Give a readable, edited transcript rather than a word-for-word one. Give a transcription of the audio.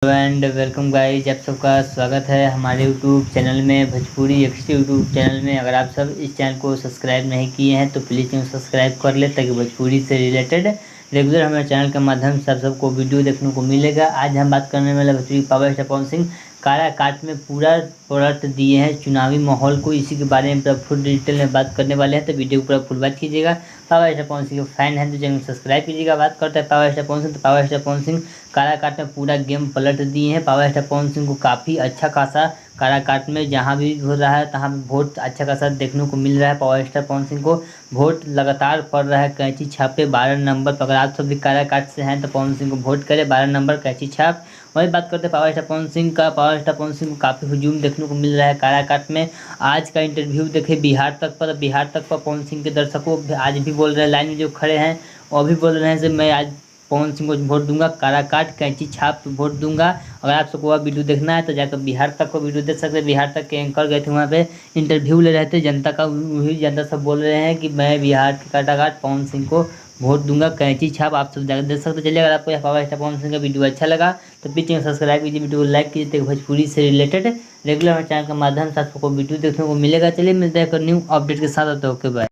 And welcome guys, आप सबका स्वागत है हमारे यूट्यूब चैनल में भोजपुरी एक्सटी यूट्यूब चैनल में। अगर आप सब इस चैनल को सब्सक्राइब नहीं किए हैं तो प्लीज़ चैनल सब्सक्राइब कर ले ताकि भोजपुरी से रिलेटेड रेगुलर हमारे चैनल के माध्यम से आप सबको वीडियो देखने को मिलेगा। आज हम बात करने वाले भोजपुरी पावर स्टार पवन सिंह काराकाट में पूरा पलट दिए हैं चुनावी माहौल को। इसी के बारे में पूरा फुल डिटेल में बात करने वाले हैं, तो वीडियो को पूरा फुल बात कीजिएगा। पावर स्टार पवन सिंह के फैन हैं तो चैनल सब्सक्राइब कीजिएगा। बात करते हैं पावर स्टार पवन सिंह, तो पावर स्टार पवन सिंह काराकाट में पूरा गेम पलट दिए हैं। पावर स्टार पवन सिंह को काफ़ी अच्छा खासा काराकाट में जहां भी हो रहा है तहां भी वोट अच्छा खासा देखने को मिल रहा है। पावर स्टार पवन सिंह को वोट लगातार पड़ रहा है कैंची छाप पे 12 नंबर पर। अगर आप सब भी काराकाट से हैं तो पवन सिंह को वोट करें 12 नंबर कैंची छाप। वही बात करते हैं पावर स्टार पवन सिंह का। पावर स्टार पवन सिंह को काफ़ी हुजूम देखने को मिल रहा है काराकाट में। आज का इंटरव्यू देखे बिहार तक पर पवन सिंह के दर्शकों आज भी बोल रहे हैं, लाइन में जो खड़े हैं वो भी बोल रहे हैं कि मैं आज पवन सिंह को वोट दूंगा, काराकाट कैंची छाप वोट दूंगा। अगर आप सबको वह वीडियो देखना है तो जाकर बिहार तक को वीडियो देख सकते हैं। बिहार तक के एंकर गए थे, वहाँ पे इंटरव्यू ले रहे थे जनता का। वही जनता सब बोल रहे हैं कि मैं बिहार के काराकाट पवन सिंह को वोट दूंगा कैंची छाप। आप सब जाकर देख सकते। चलिए, अगर आपको यह पावर स्टार पवन सिंह का वीडियो अच्छा लगा तो प्लीज चैनल सब्सक्राइब कीजिए, वीडियो को लाइक कीजिए ताकि भोजपुरी से रिलेटेड रेगुलर हमारे चैनल के माध्यम से आपको वीडियो देखने को मिलेगा। चलिए मिलते हैं न्यू अपडेट के साथ। Okay bye.